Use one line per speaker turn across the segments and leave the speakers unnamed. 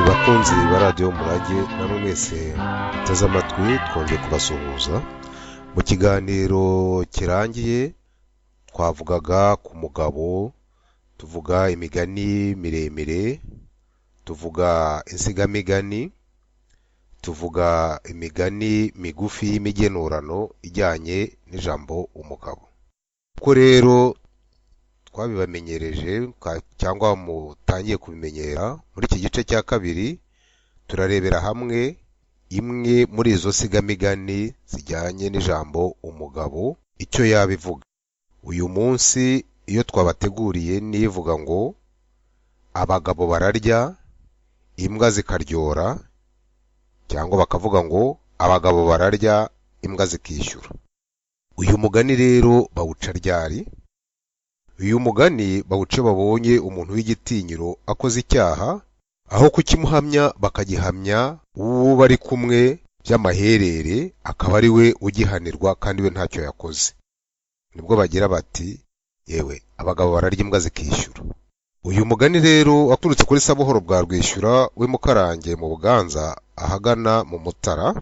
bakunzi ba radiyo Umurage namwe mwese muteze amatwi twongeye kubasuhuza. Mu kiganiro kirangiye twavugaga ku mugabo, tuvuga imigani miremire, tuvuga insigamigani, tuvuga imigani migufi y'imigenurano ijyanye n'ijambo umugabo. Ko rero twabibamenyereje cyangwa mutangiye kubimenyera, muri iki gice cya kabiri turarebera hamwe imwe muri izo sigamigani zijyanye n'ijambo umugabo icyo yabivuga. Uyu munsi iyo twabateguriye nivuga ngo abagabo bararya, imbwa zikaryora, cyangwa bakavuga ngo abagabo bararya, imbwa zikishyura. Uyu mugani rero bawuca ryari? Uyu mugani bawuce babonye umuntu w'igitinyiro akoze icyaha, aho kukimuhamya bakagihamya uwo bari kumwe by'amaherere, akaba ari we ugihanirwa kandi we ntacyo yakoze. Nibwo bagira bati yewe abagabo bararya, imbwa zikishyura. Uyu mugani rero waturutse kuri Sabuhoro bwa Rwishyura we Mukarange mu Buganza ahagana mu Mutara.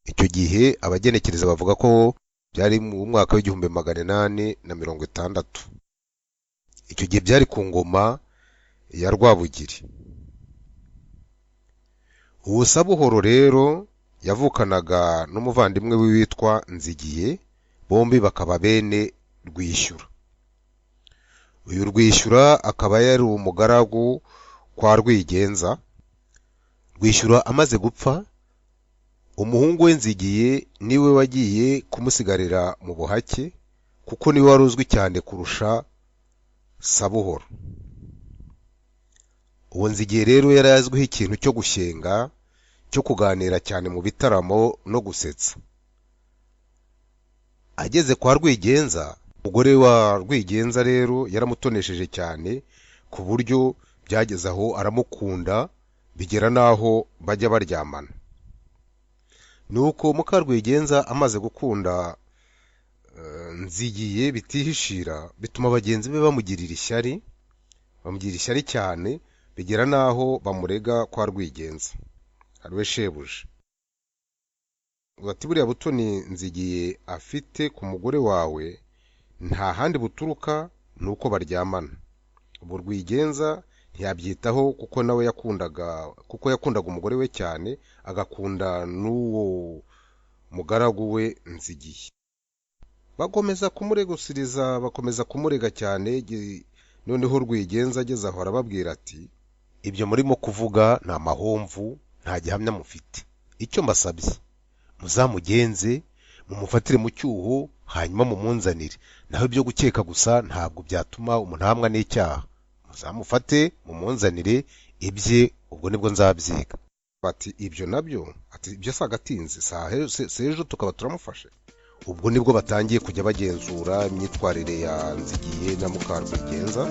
Icyo gihe abagenekereza bavuga ko byari mu mwaka w'1860. Icyo gihe byari ku ngoma ya Rwabugiri. Uwo Sabuhoro rero yavukanaga n'umuvandimwe we witwa Nzigiye, bombi bakaba bene Rwishyura. Uyu Rwishyura akaba yari umugaragu kwa Rwigenza. Rwishyura amaze gupfa, umuhungu we Nzigiye niwe wagiye kumusigarira mu buhake, kuko niwe wari uzwi cyane kurusha Sabuhoro. Uwo Nzigiye rero yari azwiho ikintu cyo gushyenga, cyo kuganira cyane mu bitaramo no gusetsa. Ageze kwa Rwigenza, umugore wa Rwigenza rero yaramutonesheje cyane ku buryo byageze aho aramukunda, bigera naho bajya baryamana. Nuko muka Rwigenza amaze gukunda Nzigiye bitihishira, bituma bagenzi be bamugirira ishyari cyane, bigera naho bamurega kwa Rwigenza ariwe shebuja. Bati buriya butoni Nzigiye afite ku mugore wawe nta handi buturuka nuko baryamana. Ubu Rwigenza ntiyabyitaho kuko nawe yakundaga umugore we cyane, agakunda n'uwo mugaragu we Nzigiye. Bakomeza kumuregusiriza, bakomeza kumurega cyane. Noneho Rwigenza ageze aho arababwira ati ibyo murimo kuvuga ni amahomvu, nta gihamya mufite. Icyo mbasabye muzamugenze, mumufatire mu cyuho, hanyuma mumunzanire. Naho ibyo gukeka gusa ntabwo byatuma umuntu ahamwa n'icyaha. Muzamufate mumunzanire ibye, ubwo nibwo nzabyiga. Bati ibyo nabyo, ati ibyo si agatinze, sejo tukaba turamufashe. Ubwo nibwo batangiye kujya bagenzura imyitwarire ya Nzigiye na muka Rwigenza.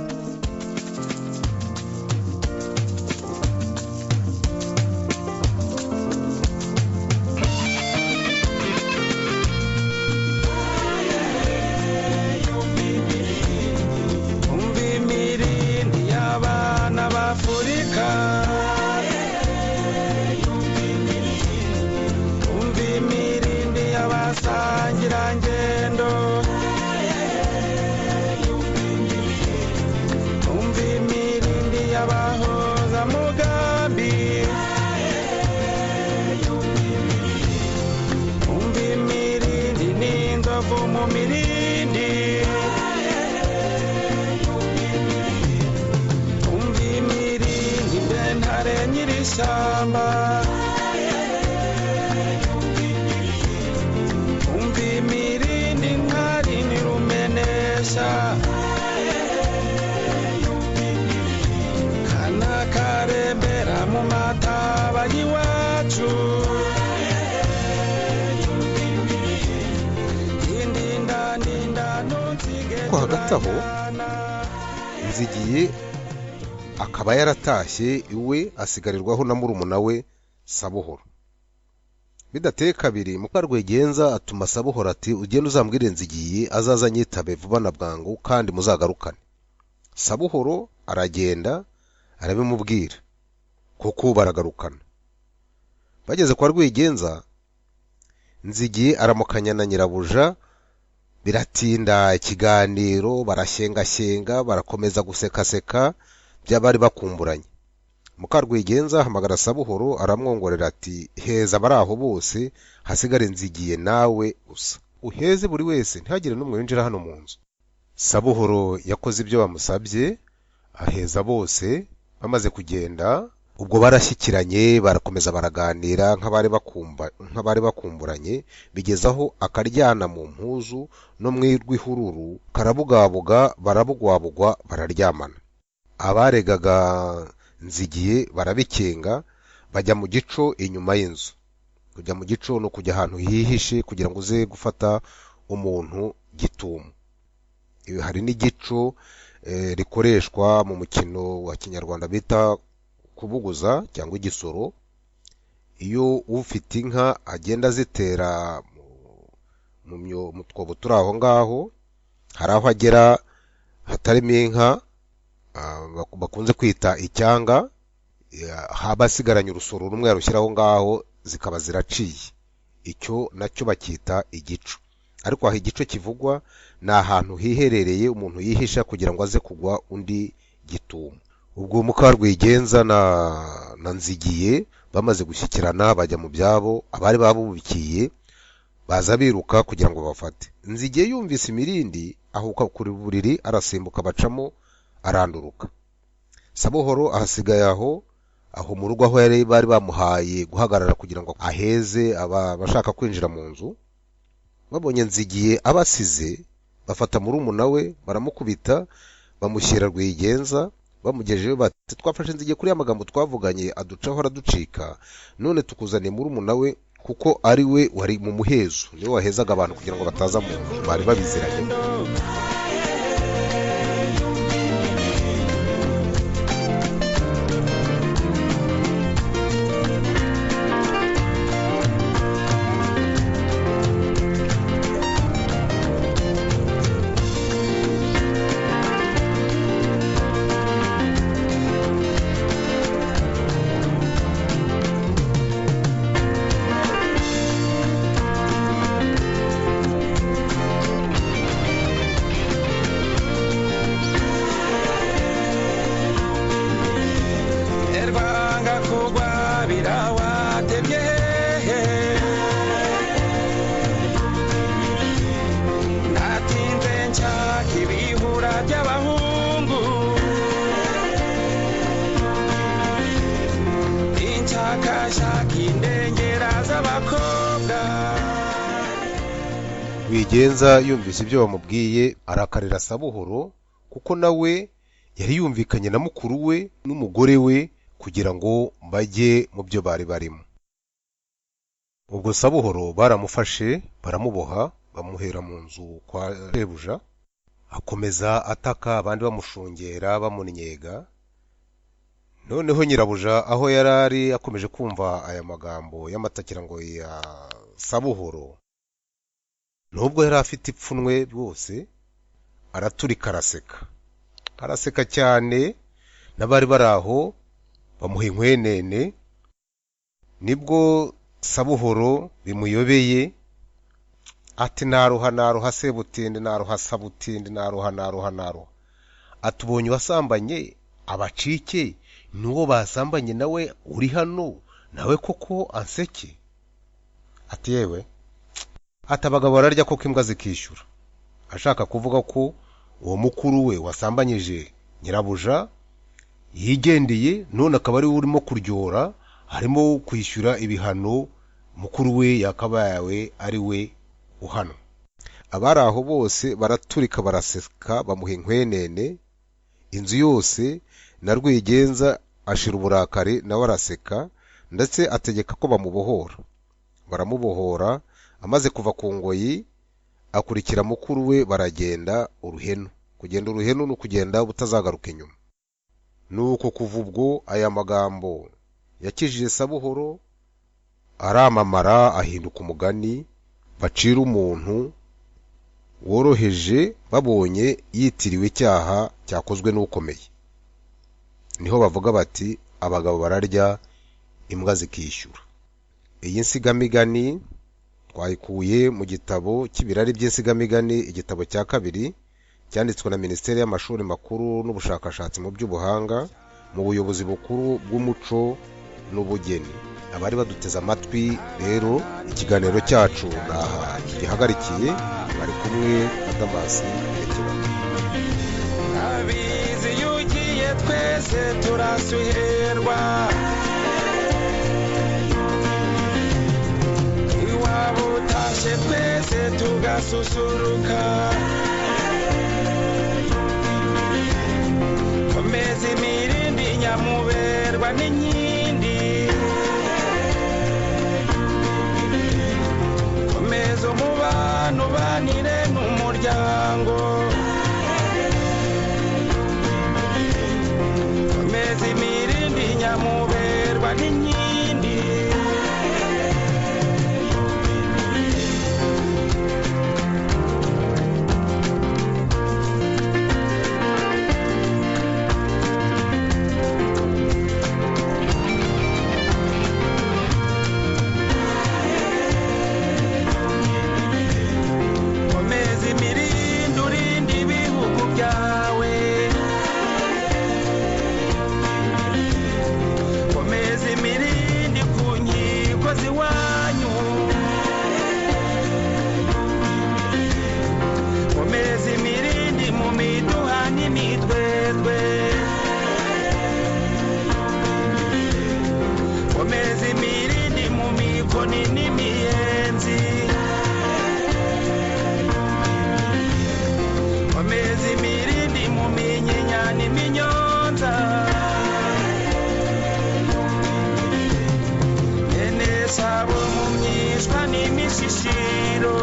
Ko hagati aho Nzigiye akaba yaratashye iwe, asigarirwaho na murumuna we Sabuhoro. Bidateye kabiri muka Rwigenza atuma Sabuhoro ati ugende uzambwire Nzigiye azaza nyitabe vuba na bwangu kandi muzagarukane. Sabuhoro aragenda arabimubwira. kuko baragarukana. Bageze kwa Rwigenza, Nzigiye aramukanya na nyirabuja, biratinda ikiganiro, barashyenga barakomeza gusekaseka by'abari bakumburanye. Mukarwigenza ahamagara Sabuhoro aramwongorera ati heza bari aho bose, hasigare Nzigiye nawe usa, uheze buri wese ntihagire n'umwe winjira hano mu nzu. Sabuhoro yakoze ibyo bamusabye, aheza bose. Bamaze kugenda, ubwo barashyikiranye barakomeza baraganira nk'abari bakumburanye, bigezaho akaryana mu mpuzu no mw'irwihururu karabugabuga, barabugwabugwa bararyamana. Abaregaga Nzigiye barabikenga, bajya mu gico inyuma y'inzu. Kujya mu gico no kujya ahantu hihishe kugira ngo uze gufata umuntu gitumo. Hari n'igico rikoreshwa mu mukino wa kinyarwanda bita kubuguza cyangwa igisoro. Iyo ufite inka agenda zitera mu twobo turi aho ngaho, hari aho agera hatarimo inka, bakunze kwita icyanga, haba hasigaranye urusoro rumwe yarushyiraho ngaho zikaba ziraciye. Icyo nacyo bakita igico. Ariko aho igico kivugwa ni ahantu hiherereye umuntu yihisha kugira ngo aze kugwa undi gitumo. Ubwo Mukarwigenza na Nzigiye bamaze gushyikirana bajya mu byabo, abari babubikiye baza biruka kugira ngo bafate. Nzigiye yumvise imirindi ahuka kuri buriri, arasimbuka bacamo aranduruka. Sabuhoro ahasigaye aho mu rugo aho bari bamuhaye guhagarara kugira ngo aheze abashaka kwinjira mu nzu. Babonye Nzigiye abasize, bafata murumuna we baramukubita, bamushyira Rwigenza. Bamugejeyo bati twafashe Nzigiye kuri ya magambo twavuganye aducaho araducika, none tukuzaniye murumuna we kuko ari we wari mu muhezo, niwe wahezaga abantu kugira ngo bataza mu nzu, bari babiziranye. Rwigenza yumvise ibyo bamubwiye arakarira Sabuhoro, kuko nawe yari yumvikanye na mukuru we n'umugore we kugira ngo bajye mu byo bari barimo. Ubwo Sabuhoro baramufashe baramuboha, bamuhera mu nzu kwa shebuja, akomeza ataka, abandi bamushungera bamunnyega. Noneho nyirabuja aho yarari akomeje kumva aya magambo y'amatakira ngo ya Sabuhoro, nubwo yari afite ipfunwe rwose, araturika araseka cyane. N'abari bari aho bamuha inkwenene. Nibwo Sabuhoro bimuyobeye ati naruha Sebutindi, naruha Sabutindi, naruha. Atubonye wasambanye abacike, nuwo basambanye nawe uri hano, nawe koko anseke. Ati yewe, atabagabo bararya koko imbwa zikishyura. Ashaka kuvuga ko uwo mukuru we wasambanyije nyirabuja yigendeye, none akaba ari urimo kuryora, harimo kwishyura ibihano mukuru we yakabaye ari we uhano. Abari aho bose baraturika baraseka, bamuha inkwenene. Inzu yose na Rwigenza ashira uburakari nawe araseka, ndetse ategeka ko bamubohora. Baramubohora. Amaze kuva ku ngoyi akurikira mukuru we, baragenda uruhenu. Kugenda uruhenu no kugenda butazagaruka inyuma. Nuko kuva ubwo aya magambo yakijije Sabuhoro aramamara, ahinduka umugani bacira umuntu woroheje babonye yitiriwe icyaha cyakozwe n'ukomeye. Niho bavuga bati abagabo bararya imbwa zikishyura. Iyi nsigamigani twayikuye mu gitabo cy'ibirari by'insigamigani, igitabo cya kabiri cyanditswe na Minisiteri y'Amashuri Makuru n'Ubushakashatsi mu by'ubuhanga mu buyobozi bukuru bw'umuco n'ubugeni. Abari baduteze amatwi rero, ikiganiro cyacu naha gihagarikiye. Bari kumwe na Damasi Ekibanda.
Abizi yugiye twese turasuherwa, iwabo utashe twese tugasusuruka. Komeza imirindi nyamuberwa n'inkindi, komeza umubano ubanire n'umuryango, komeza imirindi nyamuberwa n'inkindi. Komeza imirindi urinde ibihugu byawe, komeza imirindi ku nkiko z'iwanyu, komeza imirindi mu miduha n'imitwetwe, komeza imirindi mu mikoni n'imiyenzi, komeza imirindi mu minyinya n'iminyonza. Ene sabo mu myishwa n'imishishiro,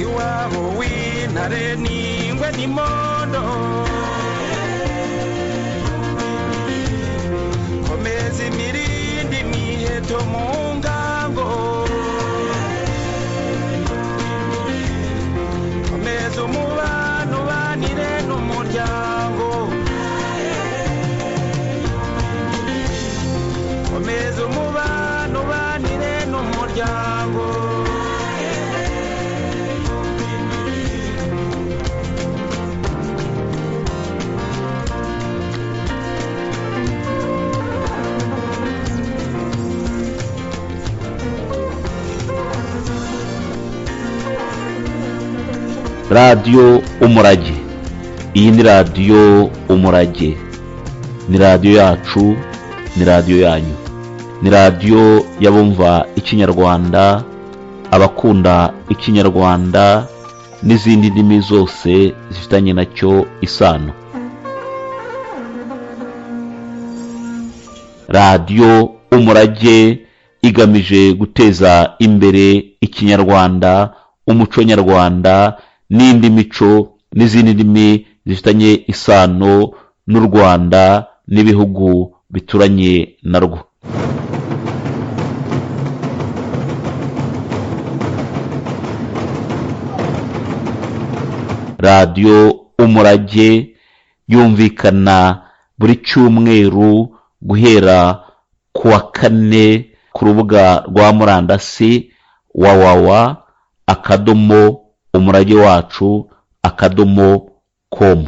iwabo w'intare n'ingwe n'imondo, komeza imirindi miheto mu ngango, komeza umubano ubanire n'umuryango, komeza umubano ubanire n'umuryango.
Radio Umurage. Iyi ni Radio Umurage, ni radio yacu, ni radio yanyu, ni radio y'abumva ikinyarwanda, abakunda ikinyarwanda n'izindi ndimi zose zifitanye nacyo isano. Radio Umurage igamije guteza imbere ikinyarwanda, umuco nyarwanda n'indi mico n'izindi ndimi zifitanye isano n'u Rwanda n'ibihugu bituranye narwo. Radio Umurage yumvikana buri cyumweru guhera ku wa 4 ku rubuga rwa murandasi www.umurage wacu.com.